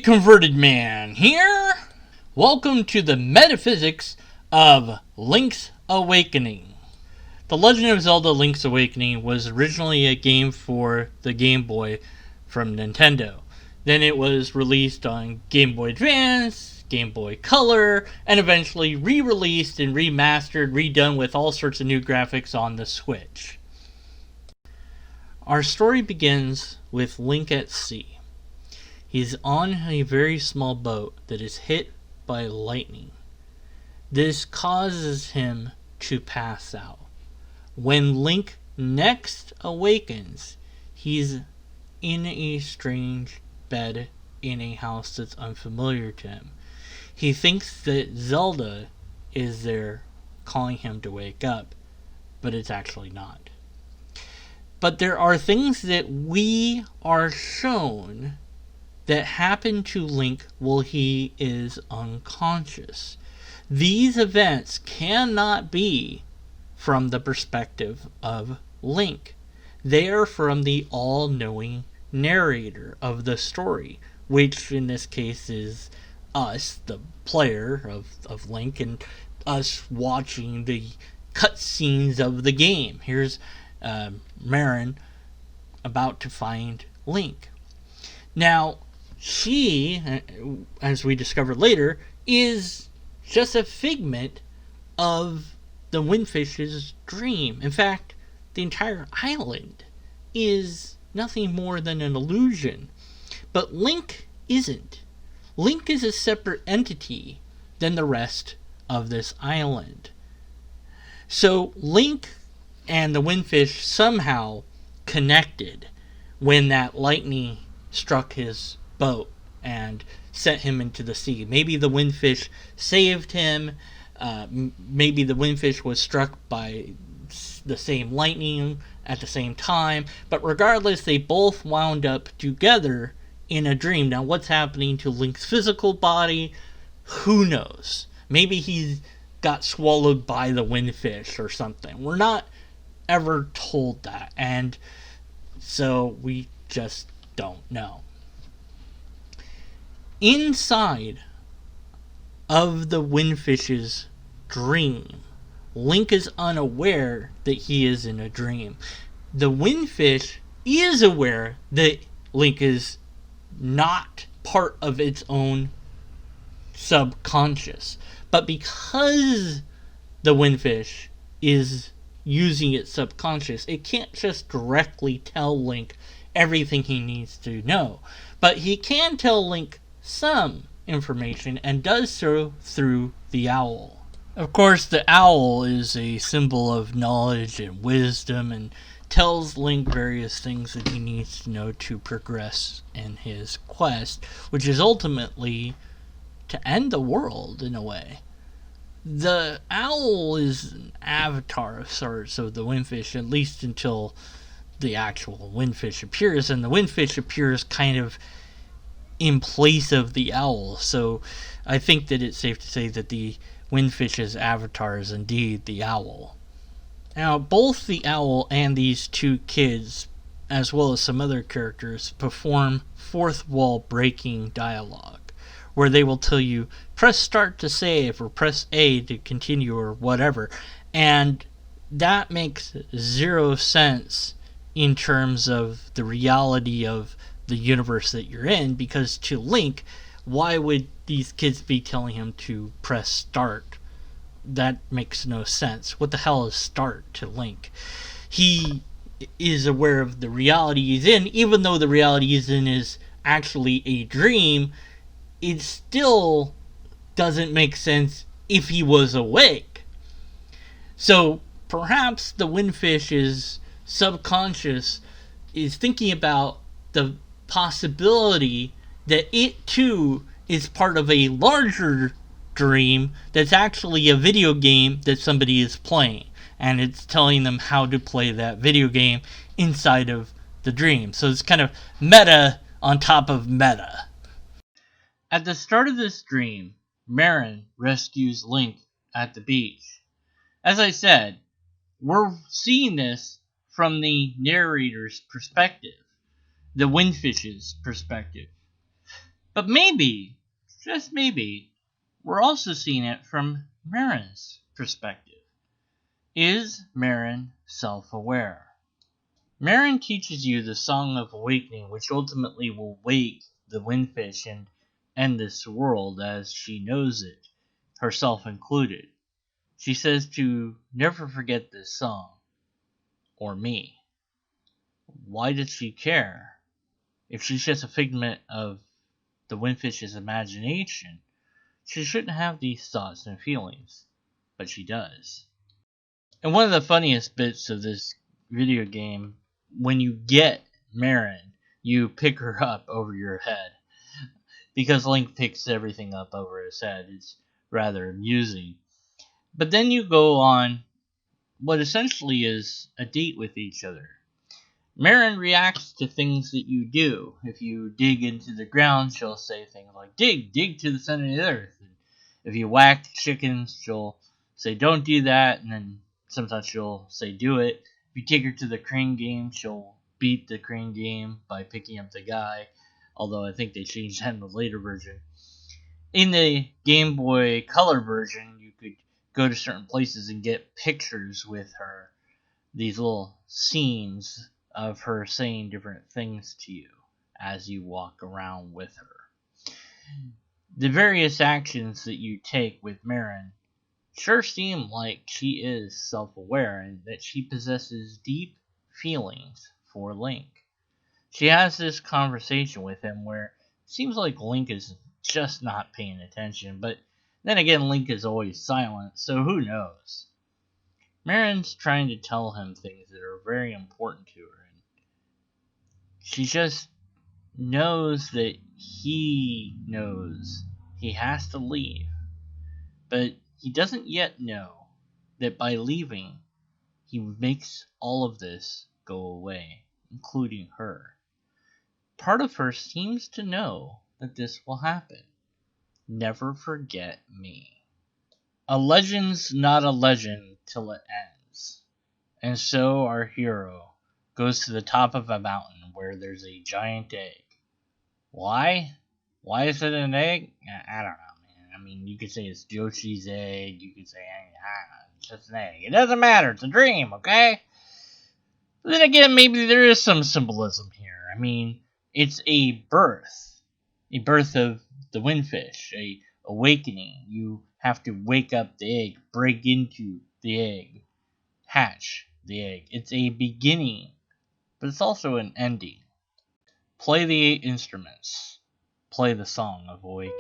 Converted Man here. Welcome to the Metaphysics of Link's Awakening. The Legend of Zelda Link's Awakening was originally a game for the Game Boy from Nintendo. Then it was released on Game Boy Advance, Game Boy Color, and eventually re-released and remastered, redone with all sorts of new graphics on the Switch. Our story begins with Link at sea. He's on a very small boat that is hit by lightning. This causes him to pass out. When Link next awakens, he's in a strange bed in a house that's unfamiliar to him. He thinks that Zelda is there calling him to wake up, but it's actually not. But there are things that we are shown that happen to Link while he is unconscious. These events cannot be from the perspective of Link. They are from the all-knowing narrator of the story, which in this case is us, the player of Link, and us watching the cutscenes of the game. Here's Marin about to find Link. Now, she, as we discover later, is just a figment of the Windfish's dream. In fact, the entire island is nothing more than an illusion. But Link isn't. Link is a separate entity than the rest of this island. So Link and the Windfish somehow connected when that lightning struck his boat and sent him into the sea. Maybe the Windfish saved him. Maybe the Windfish was struck by the same lightning at the same time. But regardless, they both wound up together in a dream. Now, what's happening to Link's physical body? Who knows? Maybe he got swallowed by the Windfish or something. We're not ever told that. And so we just don't know. Inside of the Windfish's dream, Link is unaware that he is in a dream. The Windfish is aware that Link is not part of its own subconscious. But because the Windfish is using its subconscious, it can't just directly tell Link everything he needs to know. But he can tell Link some information, and does so through the owl. Of course, the owl is a symbol of knowledge and wisdom, and tells Link various things that he needs to know to progress in his quest, which is ultimately to end the world in a way. The owl is an avatar of sorts of the Windfish, at least until the actual Windfish appears, and the Windfish appears kind of in place of the owl. So I think that it's safe to say that the Windfish's avatar is indeed the owl. Now, both the owl and these two kids, as well as some other characters, perform fourth wall breaking dialogue, where they will tell you, press start to save, or press A to continue, or whatever. And that makes zero sense in terms of the reality of the universe that you're in, because to Link, why would these kids be telling him to press start? That makes no sense. What the hell is start to Link? He is aware of the reality he's in, even though the reality he's in is actually a dream. It still doesn't make sense if he was awake. So perhaps the Windfish's subconscious is thinking about the possibility that it too is part of a larger dream that's actually a video game that somebody is playing, and it's telling them how to play that video game inside of the dream. So it's kind of meta on top of meta. At the start of this dream, Marin rescues Link at the beach. As I said, we're seeing this from the narrator's perspective, the Windfish's perspective. But maybe, just maybe, we're also seeing it from Marin's perspective. Is Marin self-aware? Marin teaches you the Song of Awakening, which ultimately will wake the Windfish and end this world as she knows it, herself included. She says to never forget this song, or me. Why does she care? If she's just a figment of the Windfish's imagination, she shouldn't have these thoughts and feelings, but she does. And one of the funniest bits of this video game, when you get Marin, you pick her up over your head. Because Link picks everything up over his head. It's rather amusing. But then you go on what essentially is a date with each other. Marin reacts to things that you do. If you dig into the ground, she'll say things like, dig to the center of the earth. And if you whack chickens, she'll say, don't do that. And then sometimes she'll say, do it. If you take her to the crane game, she'll beat the crane game by picking up the guy. Although I think they changed that in the later version. In the Game Boy Color version, you could go to certain places and get pictures with her. These little scenes of her saying different things to you as you walk around with her. The various actions that you take with Marin sure seem like she is self-aware and that she possesses deep feelings for Link. She has this conversation with him where it seems like Link is just not paying attention, but then again, Link is always silent, so who knows? Marin's trying to tell him things that are very important to her, and she just knows that he knows he has to leave, but he doesn't yet know that by leaving, he makes all of this go away, including her. Part of her seems to know that this will happen. Never forget me. A legend's not a legend till it ends. And so our hero goes to the top of a mountain where there's a giant egg. Why? Why is it an egg? I don't know, man. I mean, you could say it's Yoshi's egg. You could say, it's just an egg. It doesn't matter. It's a dream, okay? But then again, maybe there is some symbolism here. I mean, it's a birth of the Windfish, a awakening. You have to wake up the egg, break into the egg, hatch the egg. It's a beginning, but it's also an ending. Play the 8 instruments. Play the Song of Awakening.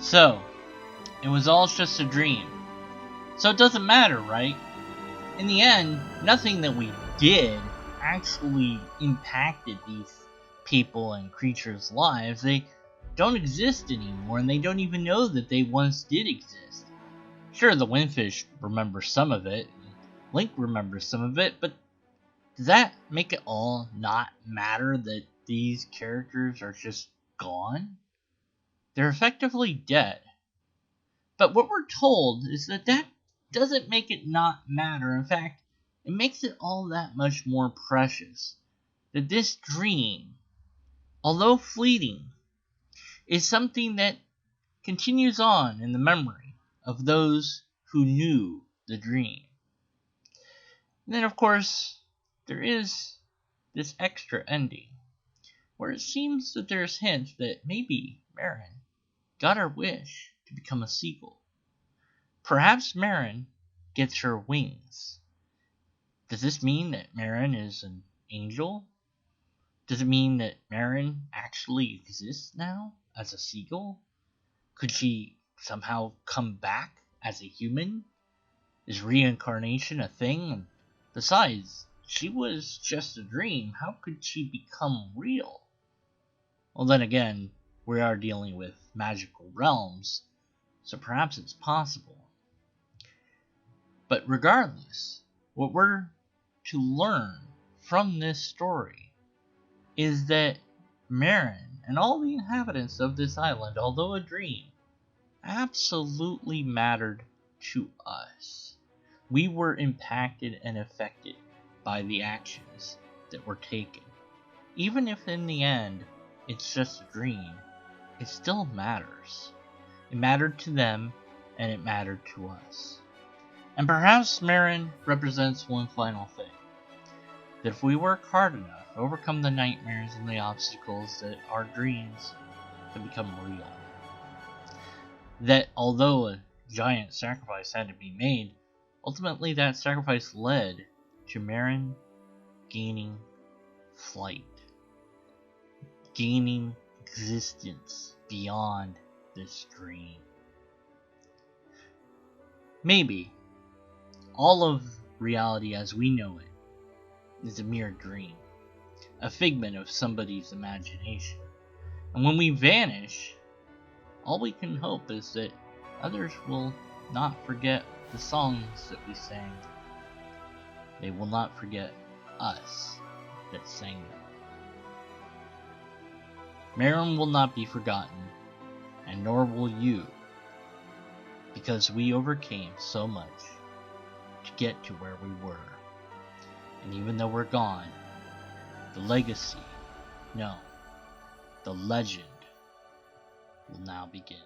So, it was all just a dream. So it doesn't matter, right? In the end, nothing that we did actually impacted these people and creatures' lives. They don't exist anymore, and they don't even know that they once did exist. Sure, the Windfish remembers some of it. Link remembers some of it, but does that make it all not matter that these characters are just gone? They're effectively dead. But what we're told is that doesn't make it not matter. In fact, it makes it all that much more precious. That this dream, although fleeting, is something that continues on in the memory of those who knew the dream. And then, of course, there is this extra ending, where it seems that there's hints that maybe Marin got her wish to become a seagull. Perhaps Marin gets her wings. Does this mean that Marin is an angel? Does it mean that Marin actually exists now as a seagull? Could she somehow come back as a human? Is reincarnation a thing? And besides, she was just a dream. How could she become real? Well, then again, we are dealing with magical realms, so perhaps it's possible. But regardless, what we're to learn from this story is that Marin and all the inhabitants of this island, although a dream, absolutely mattered to us. We were impacted and affected by the actions that were taken. Even if in the end it's just a dream, it still matters. It mattered to them, and it mattered to us. And perhaps Marin represents one final thing. That if we work hard enough, overcome the nightmares and the obstacles, that our dreams can become real. That although a giant sacrifice had to be made, ultimately that sacrifice led to Marin gaining flight. Gaining existence beyond this dream. Maybe all of reality as we know it is a mere dream, a figment of somebody's imagination. And when we vanish, all we can hope is that others will not forget the songs that we sang. They will not forget us that sang them. Marin will not be forgotten, and nor will you, because we overcame so much to get to where we were. And even though we're gone, the legacy, no, the legend will now begin.